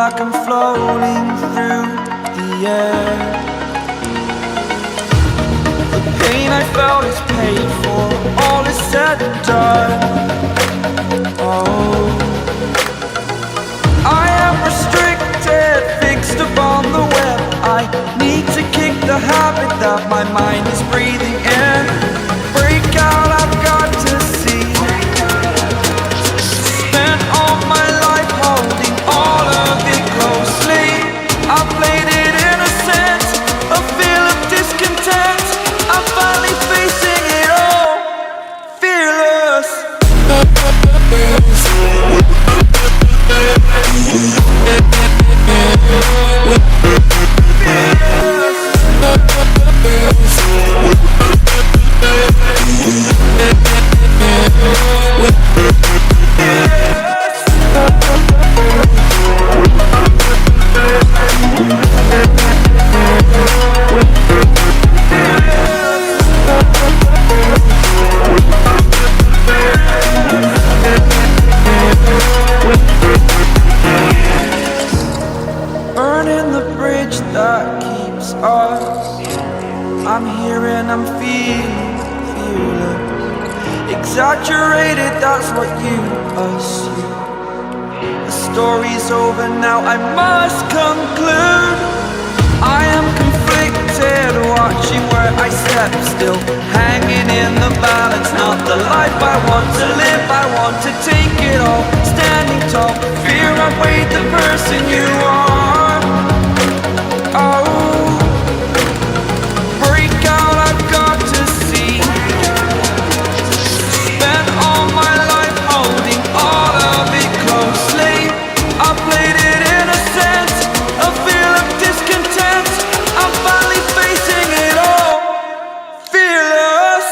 like I'm floating through the air. The pain I felt is paid for, all is said and done. Oh, I am restricted, fixed upon the web. I need to kick the habit that my mind is breathing in. Break out, I've got to see. Spent all my life holding all of it closely. I played it innocent, a feel of discontent. I'm finally facing it all, fearless. Burning the bridge that keeps us. I'm here and I'm feeling fearless. Exaggerated, that's what you assume. The story's over now, I must conclude. I am conflicted, watching where I step still, hanging in the balance. Not the life I want to live, I want to take it all. Standing tall, fear I've weighed the person you are. Oh, break out, I've got to see. Spent all my life holding all of it closely. I played it innocent, a feel of discontent. I'm finally facing it all, fearless.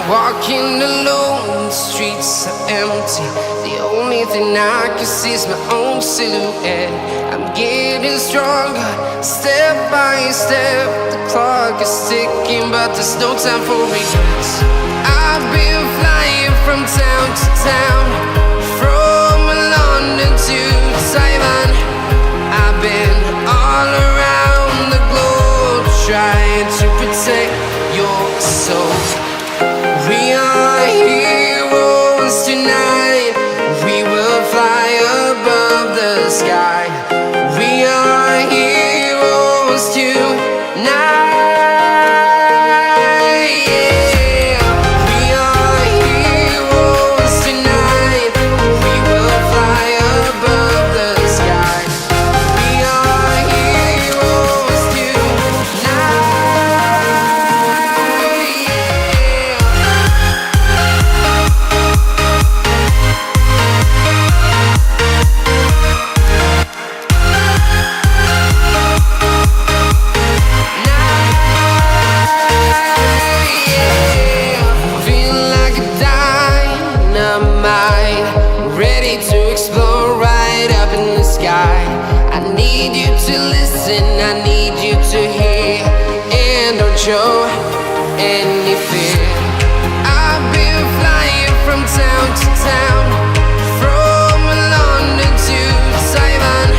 Walking alone, the streets are empty. The only thing I can see is my own silhouette. I'm getting stronger, step by step. The clock is ticking, but there's no time for regrets. I've been flying from town to town, from London to Taiwan. I've been all around the globe, trying to protect your soul. We are heroes tonight. We will fly above the sky. We are heroes tonight. Yeah. We are heroes tonight. We will fly above the sky. We are heroes tonight. I need you to hear and don't show any fear. I've been flying from town to town, from London to Taiwan.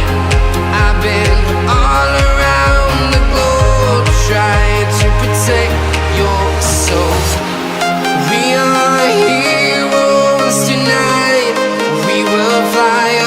I've been all around the globe, trying to protect your soul. We are heroes tonight. We will fly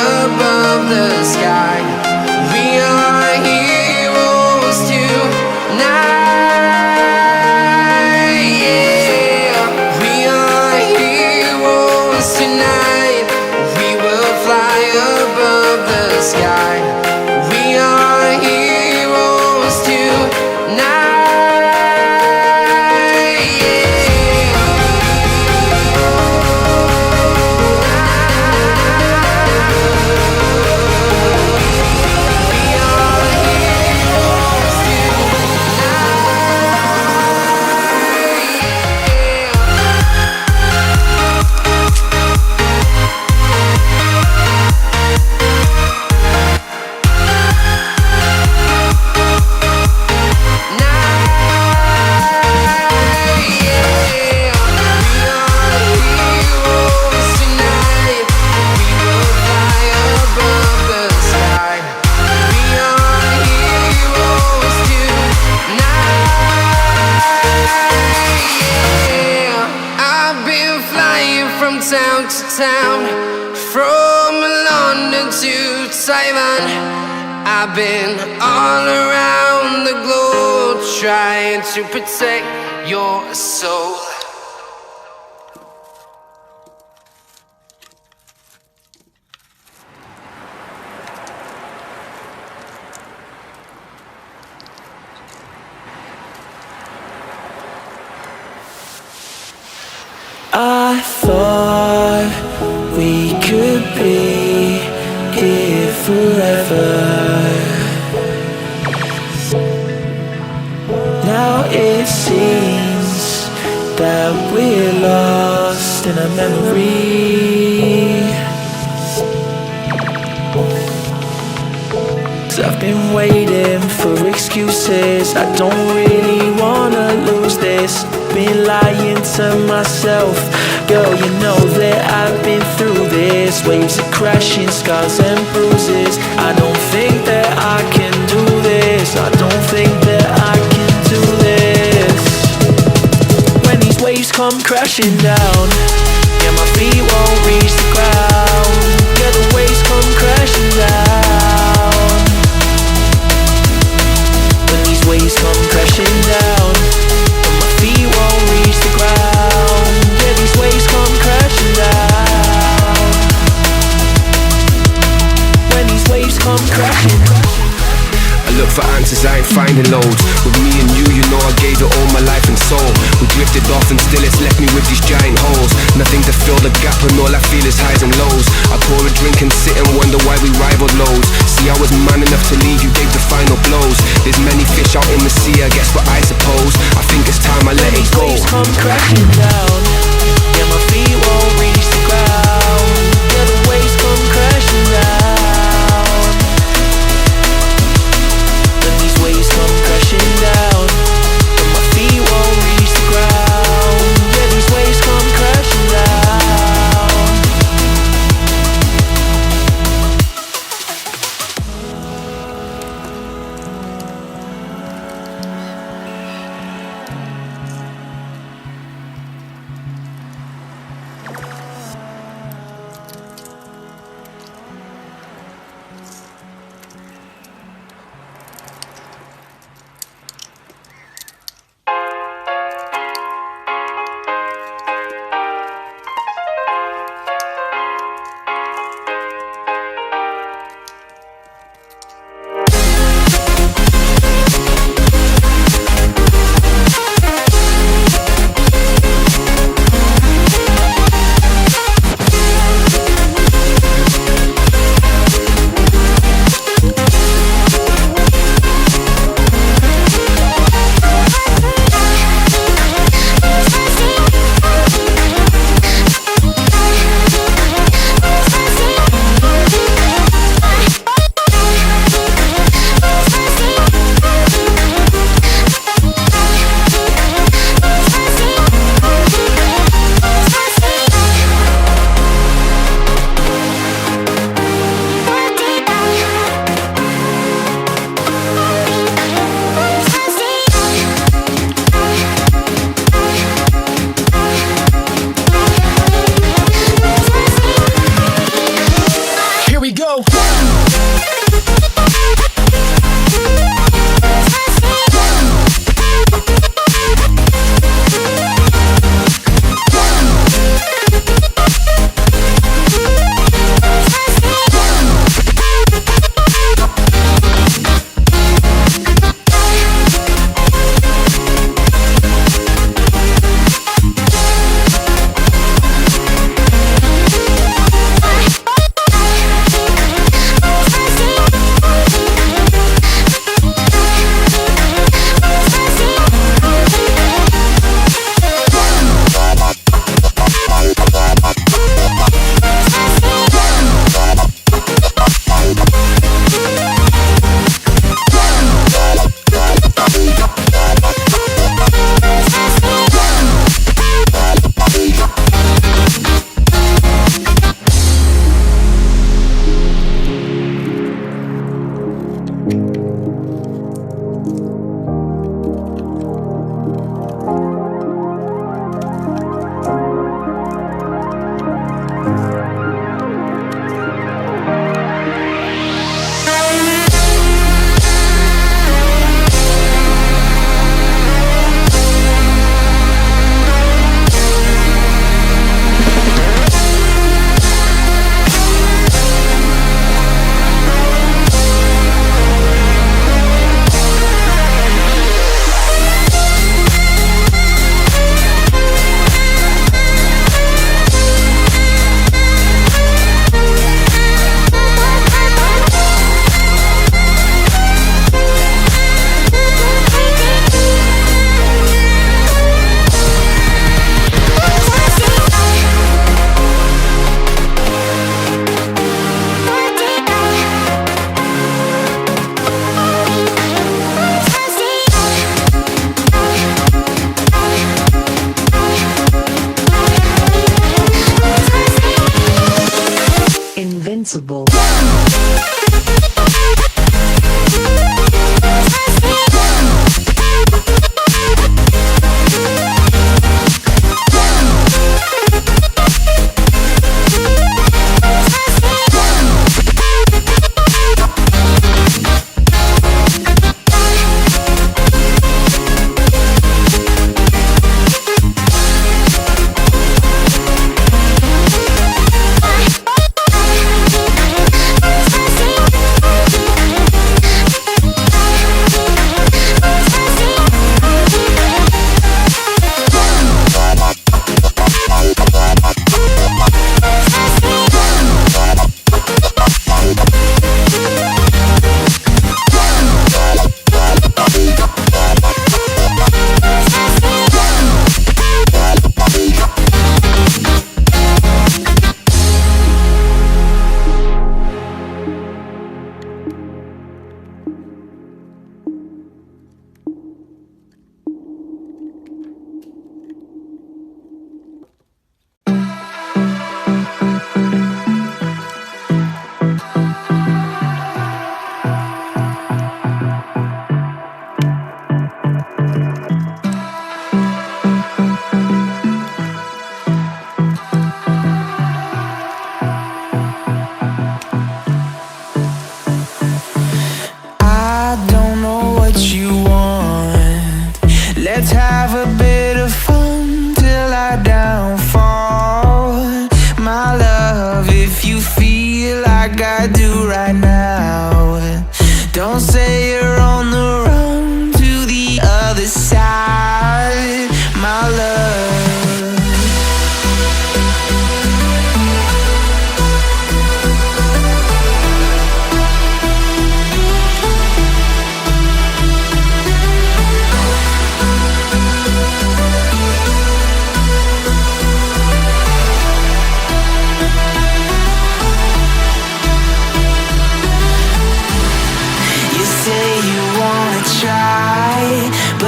town, from London to Taiwan. I've been all around the globe trying to protect your soul. I thought we could be here forever. Now it seems that we're lost in a memory. 'Cause I've been waiting for excuses. I don't really wanna lose this. Been lying to myself. Girl, you know that I've been through this. Waves are crashing, scars and bruises. I don't think that I can do this. I don't think that I can do this. When these waves come crashing down, yeah, my feet won't reach the ground. Yeah, the waves come crashing down. When these waves come crashing down, and my feet won't reach the ground. Yeah, these waves come crashing down. When these waves come crashing. I look for answers, I ain't finding loads. With me and you know I gave it all my life and soul. We drifted off and still it's left me with these giant holes. Nothing to fill the gap and all I feel is highs and lows. I pour a drink and sit and wonder why we rivaled loads. See, I was man enough to leave, you gave the final blows. There's many fish out in the sea, I guess what I suppose. I think it's time I let it go. When these waves come crashing down, yeah, my feet won't reach the ground. Yeah, the waves come crashing down. When these waves come crashing down, and my feet won't reach the ground. Yeah, these waves come crashing down.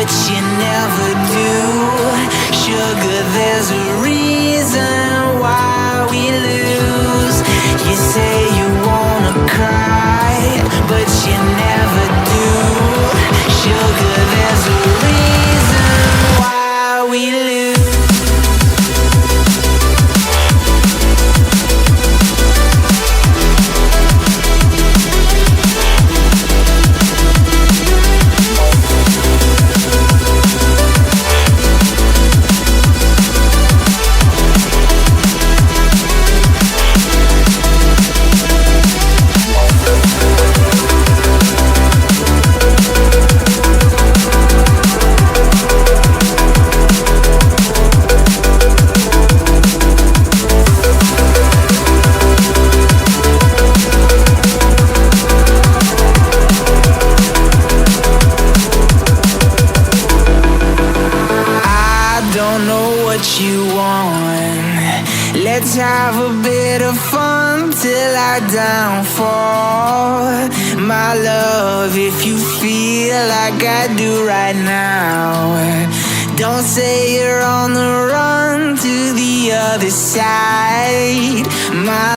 but you never do. Sugar, there's a reason why we lose. You say you wanna cry, but you never do. Sugar, there's a reason why we lose. Don't know what you want. Let's have a bit of fun till I downfall. My love, if you feel like I do right now, don't say you're on the run to the other side. My